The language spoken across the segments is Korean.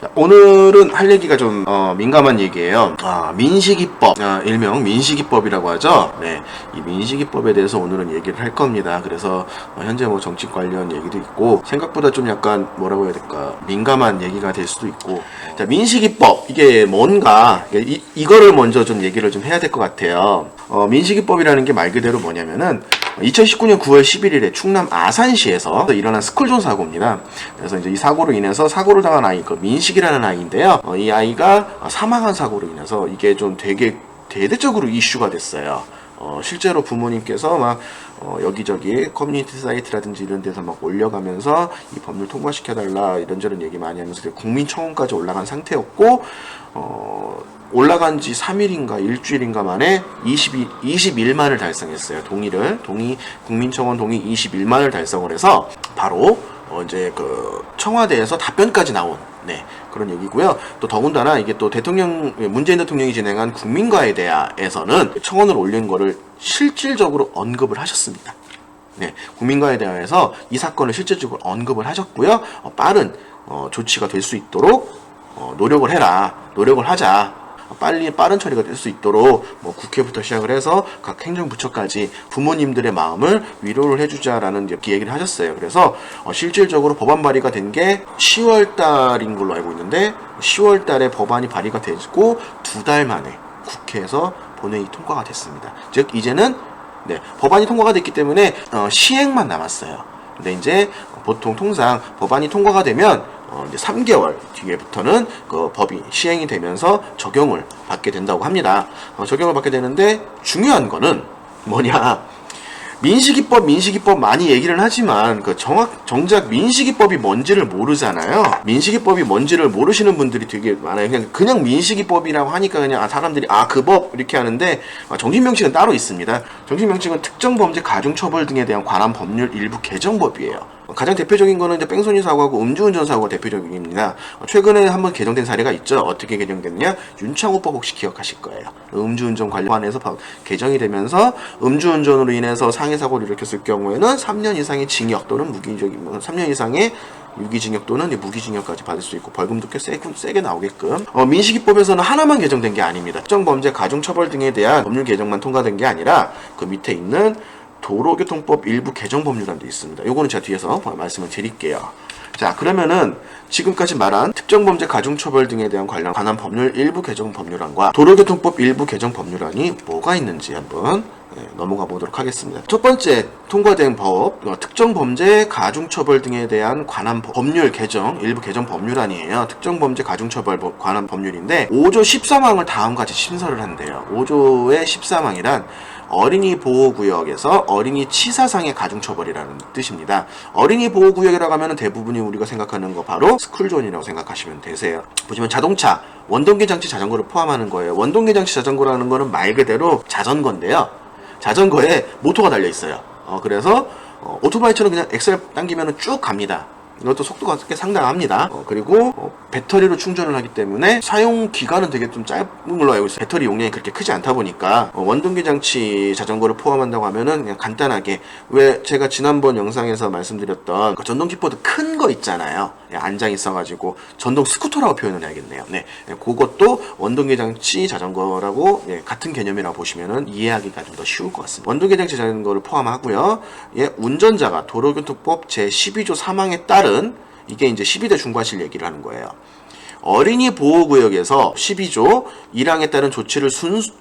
자, 오늘은 할 얘기가 좀 민감한 얘기예요. 민식이법, 일명 민식이법이라고 하죠. 네, 이 민식이법에 대해서 오늘은 얘기를 할 겁니다. 그래서 현재 뭐 정치 관련 얘기도 있고 생각보다 좀 약간 뭐라고 해야 될까 민감한 얘기가 될 수도 있고. 자, 민식이법 이게 뭔가 이거를 먼저 좀 얘기를 좀 해야 될 것 같아요. 민식이법이라는 게 말 그대로 뭐냐면은 2019년 9월 11일에 충남 아산시에서 일어난 스쿨존 사고입니다. 그래서 이제 이 사고로 인해서 사고를 당한 아이, 민식이라는 아이인데요. 이 아이가 사망한 사고로 인해서 이게 좀 되게 대대적으로 이슈가 됐어요. 실제로 부모님께서 막 여기저기 커뮤니티 사이트라든지 이런 데서 막 올려가면서 이 법률 통과시켜달라 이런저런 얘기 많이 하면서 국민청원까지 올라간 상태였고, 올라간 지 3일인가 일주일인가 만에 21만을 달성했어요. 국민청원 동의 21만을 달성을 해서 바로 이제 그 청와대에서 답변까지 나온 그런 얘기고요. 또 더군다나 이게 또 문재인 대통령이 진행한 국민과에 대하에서는 청원을 올린 거를 실질적으로 언급을 하셨습니다. 국민과에 대하여서 이 사건을 실질적으로 언급을 하셨고요. 빠른 조치가 될 수 있도록 노력을 하자. 빠른 처리가 될 수 있도록 뭐 국회부터 시작을 해서 각 행정부처까지 부모님들의 마음을 위로를 해주자라는 이렇게 얘기를 하셨어요. 그래서 실질적으로 법안 발의가 된 게 10월 달인 걸로 알고 있는데 10월 달에 법안이 발의가 되고 2달 만에 국회에서 본회의 통과가 됐습니다. 즉 이제는 법안이 통과가 됐기 때문에 시행만 남았어요. 근데 이제 통상 법안이 통과가 되면 이제 3개월 뒤에부터는 그 법이 시행이 되면서 적용을 받게 된다고 합니다. 적용을 받게 되는데 중요한 거는 뭐냐? 민식이법 많이 얘기를 하지만 정작 민식이법이 뭔지를 모르잖아요. 민식이법이 뭔지를 모르시는 분들이 되게 많아요. 그냥 민식이법이라고 하니까 그냥 사람들이 그 법 이렇게 하는데 정식 명칭은 따로 있습니다. 정식 명칭은 특정범죄 가중처벌 등에 대한 관한 법률 일부 개정법이에요. 가장 대표적인 거는 이제 뺑소니 사고하고 음주운전 사고가 대표적입니다. 최근에 한번 개정된 사례가 있죠. 어떻게 개정됐냐? 윤창호법 혹시 기억하실 거예요. 음주운전 관련해서 개정이 되면서 음주운전으로 인해서 상해 사고를 일으켰을 경우에는 3년 이상의 징역 또는 3년 이상의 유기징역 또는 무기징역까지 받을 수 있고 벌금도 꽤 세게 나오게끔. 민식이법에서는 하나만 개정된 게 아닙니다. 특정범죄 가중처벌 등에 대한 법률 개정만 통과된 게 아니라 그 밑에 있는 도로교통법 일부 개정 법률안도 있습니다. 요거는 제가 뒤에서 말씀을 드릴게요. 자, 그러면은 지금까지 말한 특정범죄 가중처벌 등에 대한 관한 법률 일부 개정 법률안과 도로교통법 일부 개정 법률안이 뭐가 있는지 한번 넘어가 보도록 하겠습니다. 첫 번째 통과된 법, 특정범죄 가중처벌 등에 대한 관한 법률 개정 일부 개정 법률안이에요. 특정범죄 가중처벌 관한 법률인데 5조 13항을 다음과 같이 신설을 한대요. 5조의 13항이란 어린이 보호구역에서 어린이 치사상의 가중처벌이라는 뜻입니다. 어린이 보호구역이라고 하면 대부분이 우리가 생각하는 거 바로 스쿨존이라고 생각하시면 되세요. 보시면 자동차, 원동기 장치 자전거를 포함하는 거예요. 원동기 장치 자전거라는 거는 말 그대로 자전거인데요. 자전거에 모터가 달려 있어요. 그래서 오토바이처럼 그냥 엑셀 당기면 쭉 갑니다. 이것도 속도가 꽤 상당합니다. 그리고 배터리로 충전을 하기 때문에 사용 기간은 되게 좀 짧은 걸로 알고 있어요. 배터리 용량이 그렇게 크지 않다 보니까 원동기 장치 자전거를 포함한다고 하면은 그냥 간단하게 왜 제가 지난번 영상에서 말씀드렸던 그 전동 킥보드 큰 거 있잖아요. 안장 있어가지고 전동 스쿠터라고 표현을 해야겠네요. 그것도 원동기 장치 자전거라고 같은 개념이라고 보시면은 이해하기가 좀 더 쉬울 것 같습니다. 원동기 장치 자전거를 포함하고요. 운전자가 도로교통법 제12조 3항에 따른 이게 이제 12대 중과실 얘기를 하는 거예요. 어린이 보호구역에서 12조 1항에 따른 조치를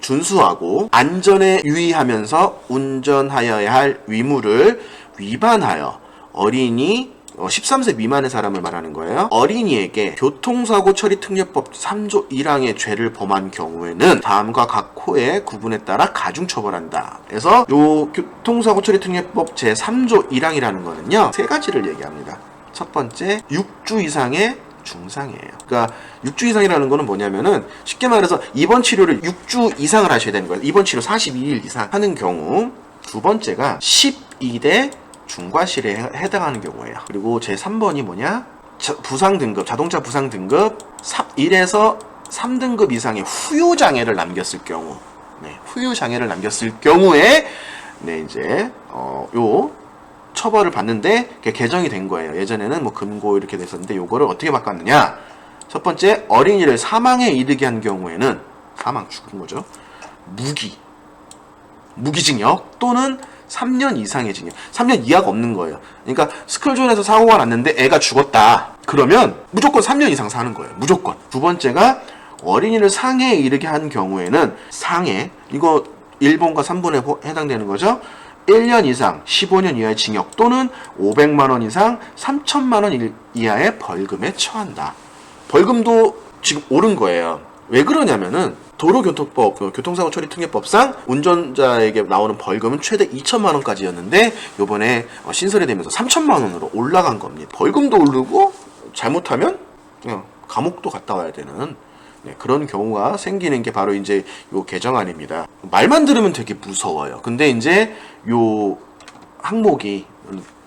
준수하고 안전에 유의하면서 운전하여야 할 의무를 위반하여 어린이 13세 미만의 사람을 말하는 거예요. 어린이에게 교통사고 처리 특례법 3조 1항의 죄를 범한 경우에는 다음과 각 호의 구분에 따라 가중처벌한다. 그래서 요 교통사고 처리 특례법 제3조 1항이라는 거는요, 세 가지를 얘기합니다. 첫 번째, 6주 이상의 중상이에요. 그러니까 6주 이상이라는 거는 뭐냐면은 쉽게 말해서 입원 치료를 6주 이상을 하셔야 되는 거예요. 입원 치료 42일 이상 하는 경우. 두 번째가 12대 중과실에 해당하는 경우예요. 그리고 제3번이 뭐냐? 부상 등급, 자동차 부상 등급 1에서 3등급 이상의 후유 장애를 남겼을 경우, 후유 장애를 남겼을 경우에 이제 요 처벌을 받는데 개정이 된 거예요. 예전에는 뭐 금고 이렇게 됐었는데 요거를 어떻게 바꿨느냐? 첫 번째, 어린이를 사망에 이르게 한 경우에는 사망, 죽은 거죠. 무기징역 또는 3년 이상의 징역. 3년 이하가 없는 거예요. 그러니까 스쿨존에서 사고가 났는데 애가 죽었다. 그러면 무조건 3년 이상 사는 거예요. 무조건. 두 번째가 어린이를 상해에 이르게 한 경우에는 상해, 이거 1번과 3번에 해당되는 거죠. 1년 이상 15년 이하의 징역 또는 500만 원 이상 3천만 원 이하의 벌금에 처한다. 벌금도 지금 오른 거예요. 왜 그러냐면은 도로교통법, 교통사고 처리 특례법상 운전자에게 나오는 벌금은 최대 2천만 원까지였는데 요번에 신설이 되면서 3천만 원으로 올라간 겁니다. 벌금도 오르고 잘못하면 그냥 감옥도 갔다 와야 되는 그런 경우가 생기는 게 바로 이제 요 개정안입니다. 말만 들으면 되게 무서워요. 근데 이제 요 항목이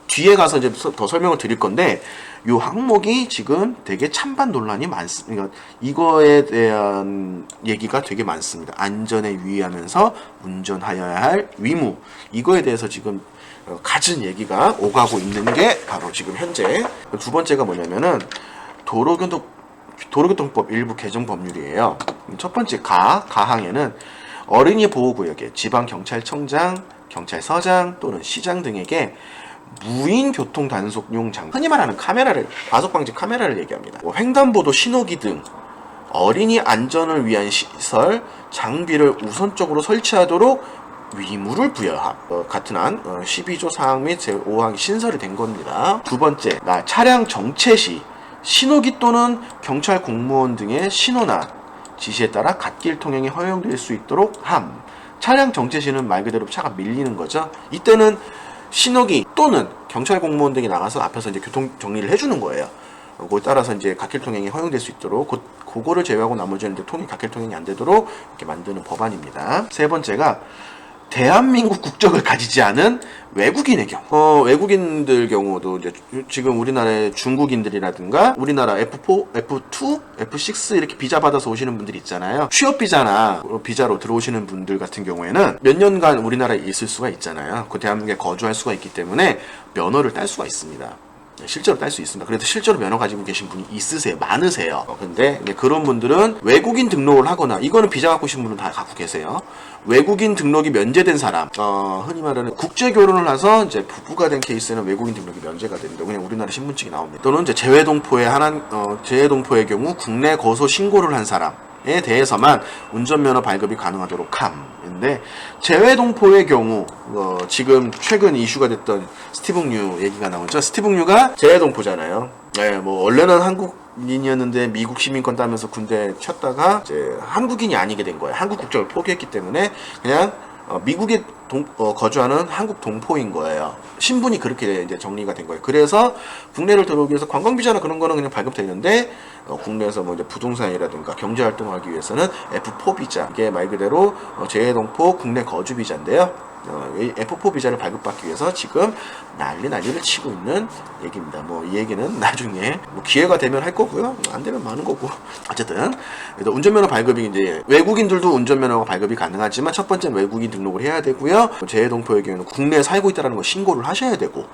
뒤에 가서 이제 더 설명을 드릴 건데, 요 항목이 지금 되게 찬반 논란이 많습니다. 그러니까 이거에 대한 얘기가 되게 많습니다. 안전에 유의하면서 운전하여야 할 의무, 이거에 대해서 지금 갖은 얘기가 오가고 있는 게 바로 지금 현재. 두 번째가 뭐냐면은 도로교통법 일부 개정 법률이에요. 첫 번째 가항에는 어린이 보호구역에 지방경찰청장, 경찰서장 또는 시장 등에게 무인 교통 단속용 장비, 흔히 말하는 카메라를, 과속 방지 카메라를 얘기합니다. 횡단보도 신호기 등 어린이 안전을 위한 시설, 장비를 우선적으로 설치하도록 의무를 부여함. 같은 한 12조 4항 및 제5항이 신설이 된 겁니다. 두 번째, 차량 정체 시 신호기 또는 경찰 공무원 등의 신호나 지시에 따라 갓길 통행이 허용될 수 있도록 함. 차량 정체 시는 말 그대로 차가 밀리는 거죠. 이때는 신호기 또는 경찰 공무원 등이 나가서 앞에서 이제 교통 정리를 해주는 거예요. 그거에 따라서 이제 갓길 통행이 허용될 수 있도록, 그거를 제외하고 나머지는 이제 갓길 통행이 안 되도록 이렇게 만드는 법안입니다. 세 번째가 대한민국 국적을 가지지 않은 외국인의 경우. 외국인들 경우도 이제 지금 우리나라의 중국인들이라든가 우리나라 F4, F2, F6 이렇게 비자 받아서 오시는 분들이 있잖아요. 취업 비자나 비자로 들어오시는 분들 같은 경우에는 몇 년간 우리나라에 있을 수가 있잖아요. 그 대한민국에 거주할 수가 있기 때문에 면허를 딸 수가 있습니다. 실제로 딸 수 있습니다. 그래도 실제로 면허 가지고 계신 분이 있으세요. 많으세요. 근데 그런 분들은 외국인 등록을 하거나, 이거는 비자 갖고 계신 분은 다 갖고 계세요. 외국인 등록이 면제된 사람, 흔히 말하는 국제 결혼을 해서 이제 부부가 된 케이스는 외국인 등록이 면제가 됩니다. 그냥 우리나라 신분증이 나옵니다. 또는 이제 재외동포의 경우 국내 거소 신고를 한 사람에 대해서만 운전면허 발급이 가능하도록 함인데, 재외동포의 경우 지금 최근 이슈가 됐던 스티븐 류 얘기가 나오죠. 스티븐 류가 재외동포잖아요. 네, 원래는 한국인이었는데 미국 시민권 따면서 군대 쳤다가 이제 한국인이 아니게 된 거예요. 한국 국적을 포기했기 때문에 그냥 미국에 거주하는 한국 동포인 거예요. 신분이 그렇게 이제 정리가 된 거예요. 그래서 국내를 들어오기 위해서 관광비자나 그런 거는 그냥 발급되는데, 국내에서 이제 부동산이라든가 경제활동을 하기 위해서는 F4 비자, 이게 말 그대로 재외동포 국내 거주 비자인데요. 이 F4 비자를 발급받기 위해서 지금 난리를 치고 있는 얘기입니다. 이 얘기는 나중에 기회가 되면 할 거고요. 안 되면 많은 거고. 어쨌든 운전면허 발급이 이제 외국인들도 운전면허가 발급이 가능하지만 첫 번째는 외국인 등록을 해야 되고요. 재외동포의 경우는 국내에 살고 있다는 걸 신고를 하셔야 되고,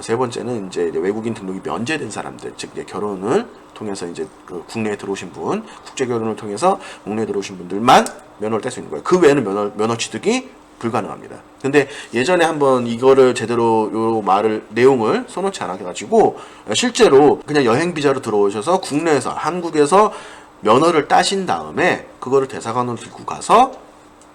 세 번째는 이제 외국인 등록이 면제된 사람들, 즉 이제 결혼을 통해서 이제 국내에 들어오신 분, 국제 결혼을 통해서 국내에 들어오신 분들만 면허를 뗄 수 있는 거예요. 그 외에는 면허 취득이 불가능합니다. 근데 예전에 한번 이거를 제대로 내용을 써놓지 않아가지고 실제로 그냥 여행 비자로 들어오셔서 국내에서, 한국에서 면허를 따신 다음에 그거를 대사관으로 들고 가서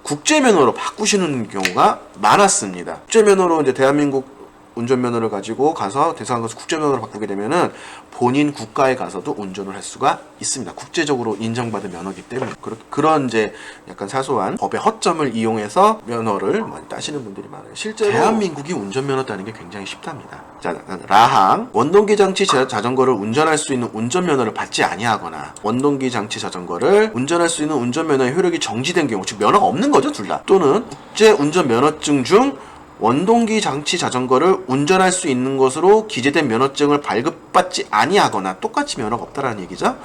국제면허로 바꾸시는 경우가 많았습니다. 국제면허로 이제 대한민국 운전면허를 가지고 가서 대사관 가서 국제면허로 바꾸게 되면은 본인 국가에 가서도 운전을 할 수가 있습니다. 국제적으로 인정받은 면허기 때문에. 그런 이제 약간 사소한 법의 허점을 이용해서 면허를 많이 따시는 분들이 많아요. 실제로 대한민국이 운전면허 따는 게 굉장히 쉽답니다. 자, 라항, 원동기 장치 자전거를 운전할 수 있는 운전면허를 받지 아니하거나 원동기 장치 자전거를 운전할 수 있는 운전면허의 효력이 정지된 경우, 즉 면허가 없는 거죠, 둘 다. 또는 국제 운전면허증 중 원동기 장치 자전거를 운전할 수 있는 것으로 기재된 면허증을 발급받지 아니하거나, 똑같이 면허가 없다라는 얘기죠.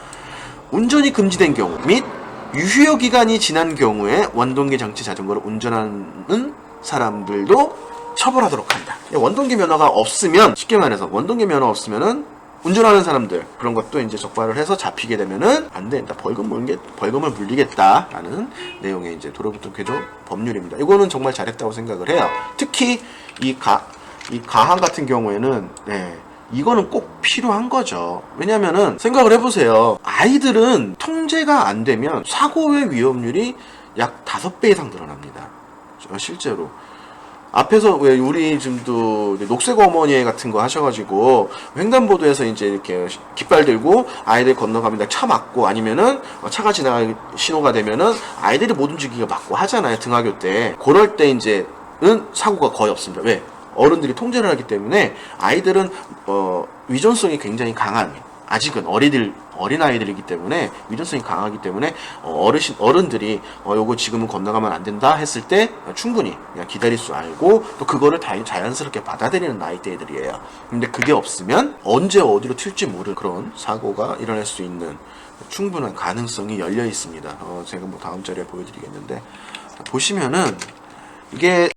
운전이 금지된 경우 및 유효 기간이 지난 경우에 원동기 장치 자전거를 운전하는 사람들도 처벌하도록 한다. 원동기 면허가 없으면, 쉽게 말해서 원동기 면허 없으면은 운전하는 사람들 그런 것도 이제 적발을 해서 잡히게 되면은 안 된다. 벌금을 물리겠다라는 내용의 이제 도로교통 궤도 법률입니다. 이거는 정말 잘했다고 생각을 해요. 특히 이 가항 같은 경우에는 이거는 꼭 필요한 거죠. 왜냐면은 생각을 해보세요. 아이들은 통제가 안 되면 사고의 위험률이 약 5배 이상 늘어납니다. 실제로. 앞에서 왜 우리 지금도 녹색 어머니 같은 거 하셔가지고 횡단보도에서 이제 이렇게 깃발 들고 아이들 건너가면 차 막고 아니면은 차가 지나갈 신호가 되면은 아이들이 못 움직이게 막고 하잖아요. 등하교 때. 그럴 때 이제는 사고가 거의 없습니다. 왜? 어른들이 통제를 하기 때문에 아이들은 위전성이 굉장히 강한 아직은 어린 아이들이기 때문에 위전성이 강하기 때문에 어른들이 요거 지금은 건너가면 안 된다 했을 때 충분히 그냥 기다릴 수 알고 또 그거를 자연스럽게 받아들이는 나이대들이에요. 근데 그게 없으면 언제 어디로 튈지 모르는 그런 사고가 일어날 수 있는 충분한 가능성이 열려 있습니다. 제가 뭐 다음 자리에 보여드리겠는데 보시면은 이게